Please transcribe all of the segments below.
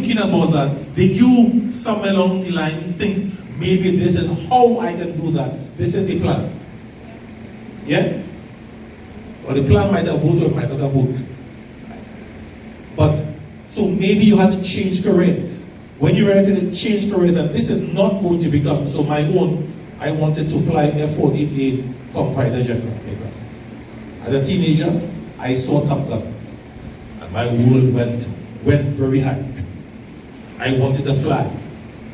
thinking about that, did you somewhere along the line think maybe this is how I can do that? This is the plan. Yeah? Or the plan might have worked or it might not have worked. But, so maybe you had to change careers. When you ready to change careers, and this is not going to become, so my own, I wanted to fly F-14A Tom Fighter jet aircraft. As a teenager, I saw Top Gun. And my world went very high. I wanted to fly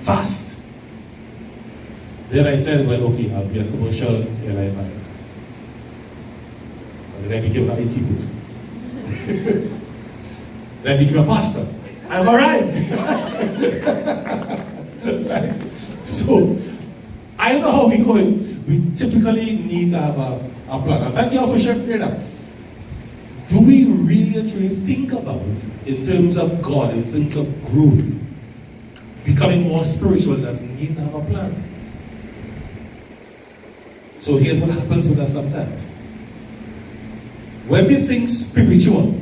fast. Then I said, well, okay, I'll be a commercial airline man. And then I became an IT person. Then I became a pastor. I've arrived. Right? So, I don't know how we're going. We typically need to have a plan. And thank you all for sharing that. Do we really and truly think about, in terms of God, in terms of growth, becoming more spiritual, does need to have a plan? So here's what happens with us sometimes. When we think spiritual,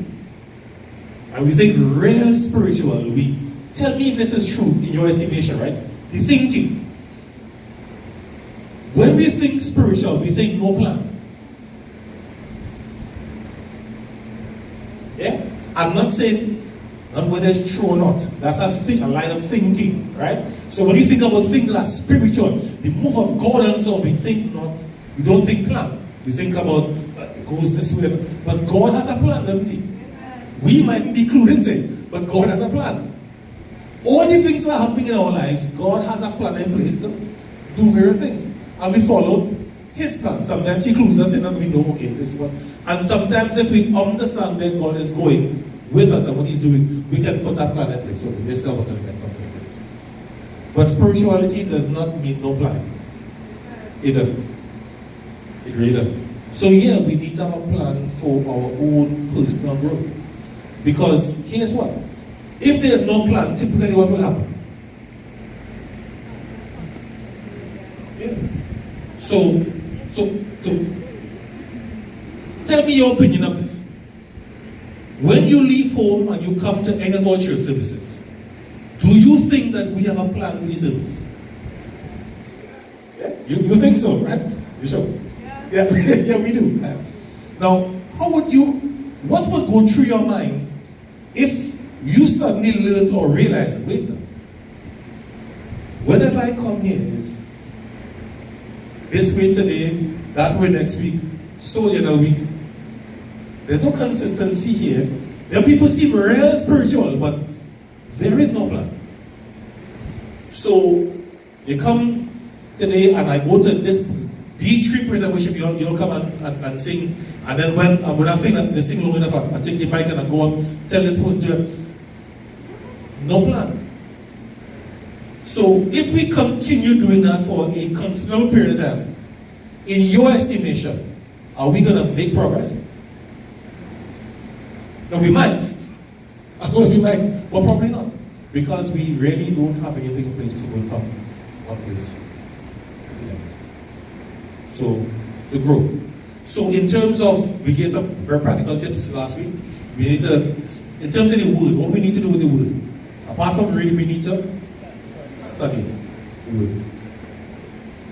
and we think real spiritual, we tell me if this is true in your estimation, right? The thinking. When we think spiritual, we think no plan. Yeah? I'm not saying not whether it's true or not. That's a line of thinking, right? So when you think about things that are spiritual, the move of God and so on, we don't think plan. We think about it goes this way. But God has a plan, doesn't he? We might be clued into it, but God has a plan. All the things that are happening in our lives, God has a plan in place to do various things. And we follow his plan. Sometimes he clues us in and we know, okay, this is what. And sometimes if we understand where God is going with us and what he's doing, we can put that plan in place. Okay, this is how we're going to get from here. But spirituality does not mean no plan. It doesn't. It really doesn't. So yeah, we need to have a plan for our own personal growth. Because here's what. If there's no plan, typically what will happen? Yeah. So tell me your opinion of this. When you leave home and you come to any of our church services, do you think that we have a plan for the service? Yeah? You think so, right? You sure? Yeah, yeah, we do. Now, what would go through your mind if you suddenly learned or realized, wait now, whenever I come here, is this way today, that way next week, so the other week. There's no consistency here. Then people seem real spiritual, but there is no plan. So you come today and I go to these three praise and worship, you'll come and sing. And then when I think that they sing long enough, I take the mic and I go up, tell this person to do it. No plan. So if we continue doing that for a considerable period of time, in your estimation, are we going to make progress? No, we might. I suppose we might, but probably not. Because we really don't have anything in place to go from one place to the next. So, to grow. So in terms of, we gave some very practical tips last week. We need to, in terms of the word, what we need to do with the word. Apart from reading, we need to study the word.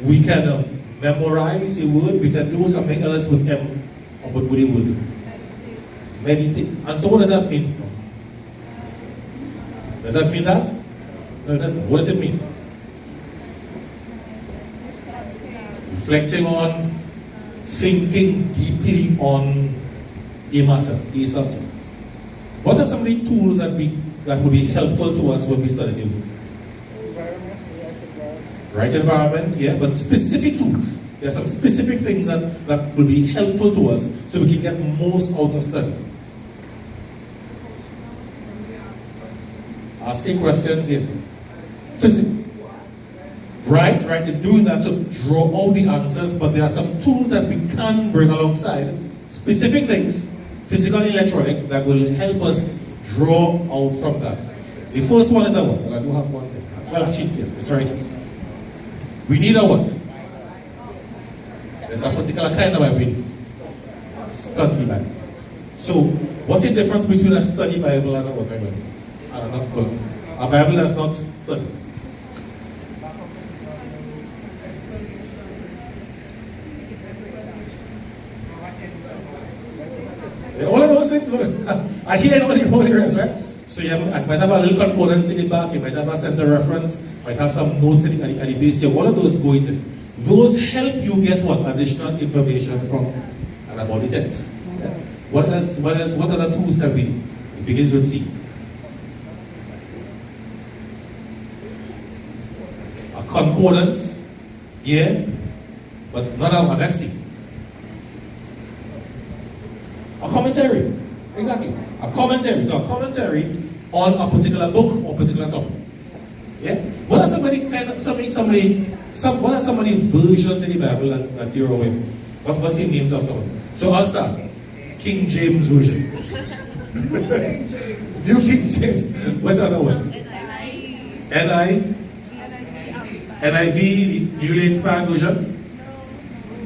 We can memorize the word, we can do something else with with the word. Meditate. And so what does that mean? Does that mean that? No, it doesn't. What does it mean? Reflecting on, thinking deeply on a matter, a subject. What are some of the tools that will be helpful to us when we study the word? Right environment, yeah, but specific tools. There are some specific things that will be helpful to us so we can get most out of study. Asking questions, yeah. Physics. Right, in doing that to draw out the answers, but there are some tools that we can bring alongside specific things, physical and electronic, that will help us draw out from that. The first one is a what? Well, I do have one thing. Well, actually, yes, sorry. We need a what? There's a particular kind of Bible we need. Study Bible. So, what's the difference between a study Bible and a what Bible? And a not Bible? A Bible that's not studied. All of those things, I hear all the rest, right? So you might have a little concordance in the back, you might have a center reference, might have some notes at the base here. All of those go into it. Those help you get what? Additional information from and about the text. Yeah. What other tools can we do? It begins with C. A concordance, yeah, but not a next C. A commentary, exactly. A commentary. So a commentary on a particular book or particular topic. Yeah. What are some of the versions in the Bible that you're aware of? What's the names of some of them? So I'll start. King James Version. New King James. What's the other one? NIV, the Newly Inspired Version?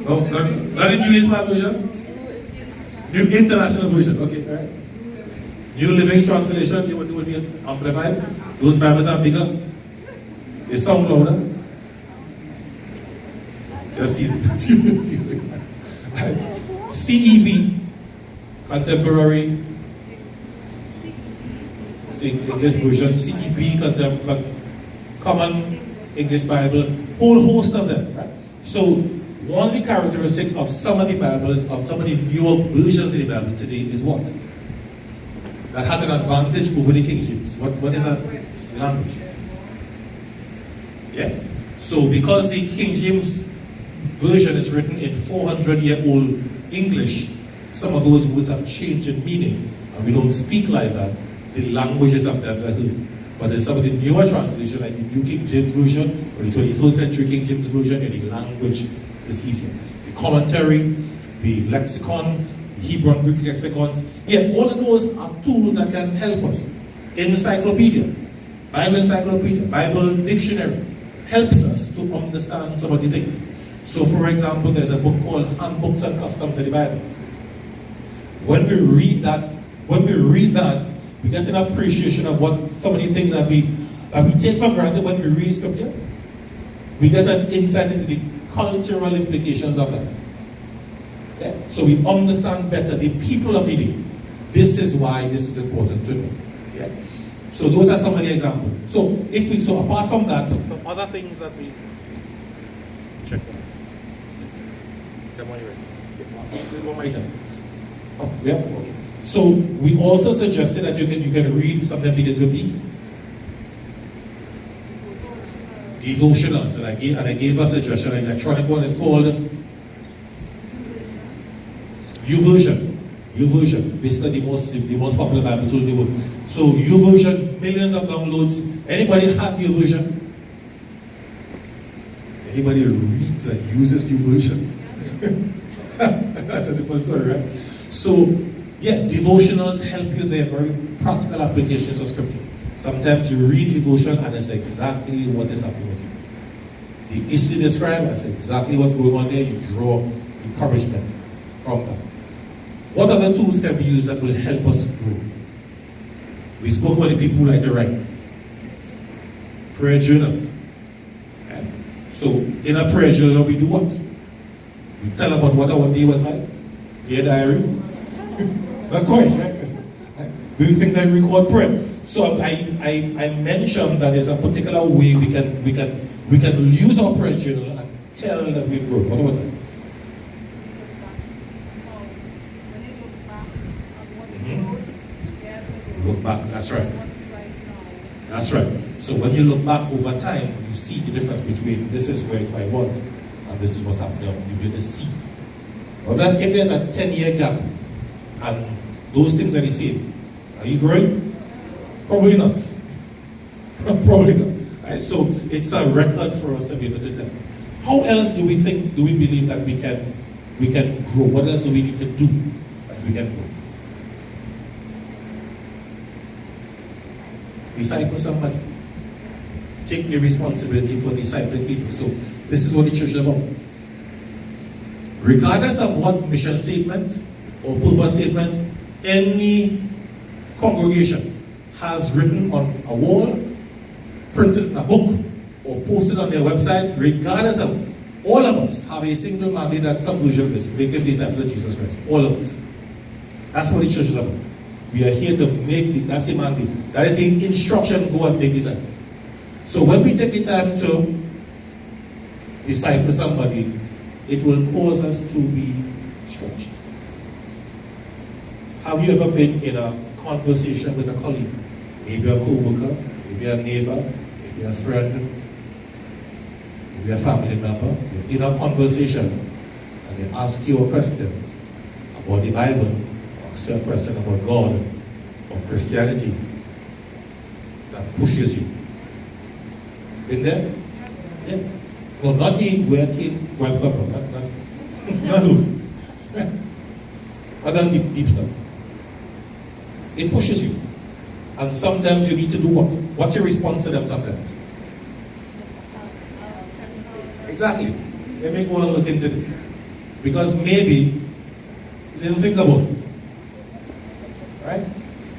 No, not the Newly Inspired Version? New International Version, okay, all right. New Living Translation, you would be amplified. Those Bibles are bigger. They sound louder. Just teasing. CEV, Contemporary English Version, CEB, Common English Bible, whole host of them, right? So, one of the characteristics of some of the Bibles, of some of the newer versions of the Bible today is what? That has an advantage over the King James. What is that? Language. Yeah? So because the King James version is written in 400-year-old English, some of those words have changed in meaning, and we don't speak like that. The language is sometimes a hurt. But in some of the newer translations, like the New King James Version, or the 21st century King James Version, the language is easier. The commentary, the lexicon, the Hebrew and Greek lexicons, yeah, all of those are tools that can help us. Encyclopedia, Bible dictionary, helps us to understand some of the things. So for example, there's a book called Handbooks and Customs of the Bible. When we read that, we get an appreciation of what some of the things that we take for granted when we read scripture. We get an insight into the cultural implications of that. Yeah? So we understand better the people of the day. This is why this is important to know. Yeah? So those are some of the examples. So apart from that, some other things that we check. Come on, you're ready. Oh, yeah, okay. So we also suggested that you can read something begins with D. Devotionals, and I gave a suggestion. An electronic one is called YouVersion. Basically, the most popular Bible tool in the world. So YouVersion, millions of downloads. Anybody has YouVersion? Anybody reads and uses YouVersion? That's the first story, right? So, yeah, devotionals help you. They're very practical applications of scripture. Sometimes you read devotion and it's exactly what is happening with you. The history described, that's exactly what's going on there. You draw encouragement from that. What other tools can we use that will help us grow? We spoke about the people who like to write. Prayer journals. Okay? So, in a prayer journal, we do what? We tell about what our day was like. Dear diary. Not quite, right? Do you think I record prayer? So I mentioned that there's a particular way we can use our prayer journal and tell that we've grown. What was that? Look back, that's right. That's right. So when you look back over time, you see the difference between this is where I was and this is what's happening. You begin to see. But then if there's a 10-year gap and those things are the same, are you growing? Probably not. Probably not. Right? So it's a record for us to be able to tell. How else do we believe that we can grow? What else do we need to do that we can grow? Disciple somebody. Take the responsibility for discipling people. So this is what the church is about. Regardless of what mission statement or purpose statement any congregation has written on a wall print it in a book, or post it on their website, regardless of, all of us have a single mandate and some vision of this, making disciples of Jesus Christ. All of us. That's what the church is about. We are here to make, that's the mandate. That is the instruction, go and make disciples. So when we take the time to disciple somebody, it will cause us to be stretched. Have you ever been in a conversation with a colleague? Maybe a co-worker, maybe a neighbor, maybe a friend, maybe a family member. You're in a conversation and they ask you a question about the Bible, or ask you a question about God or Christianity that pushes you. Been there? Yeah. No, not the working wealth couple, not those. Other deep stuff. It pushes you. And sometimes you need to do what? What's your response to them sometimes? Exactly. Let me go and look into this. Because maybe you didn't think about it. Right?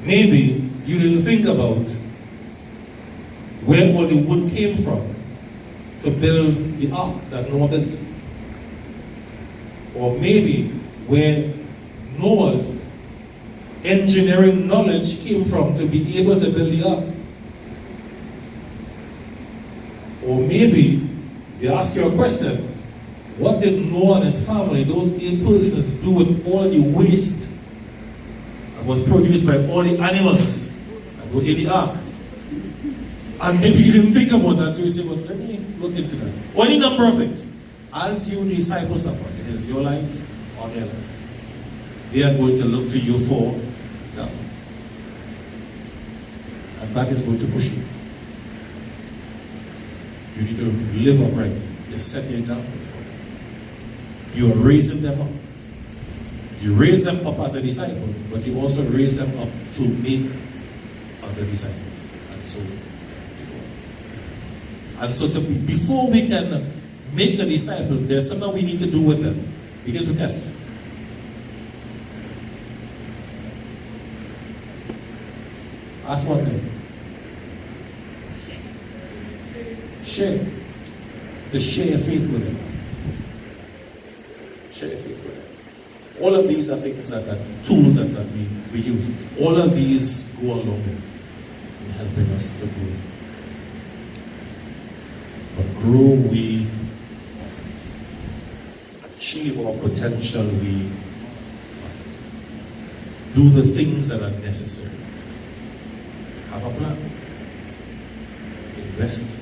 Maybe you didn't think about where all the wood came from to build the ark that Noah built. Or maybe where Noah's engineering knowledge came from to be able to build the ark. Or maybe they ask you a question, what did Noah and his family, those 8 persons, do with all the waste that was produced by all the animals that were in the ark? And maybe you didn't think about that, so you say, well, let me look into that. Or any number of things. As you disciple someone, it is your life or their life. They are going to look to you for example. And that is going to push you. You need to live uprightly. Just set the example for them. You are raising them up. You raise them up as a disciple, but you also raise them up to make other disciples. And so before we can make a disciple, there's something we need to do with them. It begins with S. Ask one thing. Share. To share your faith with them. Share your faith with them. All of these are things that tools that we use. All of these go along in helping us to grow. But grow, we achieve our potential, we must do the things that are necessary. Have a plan. Invest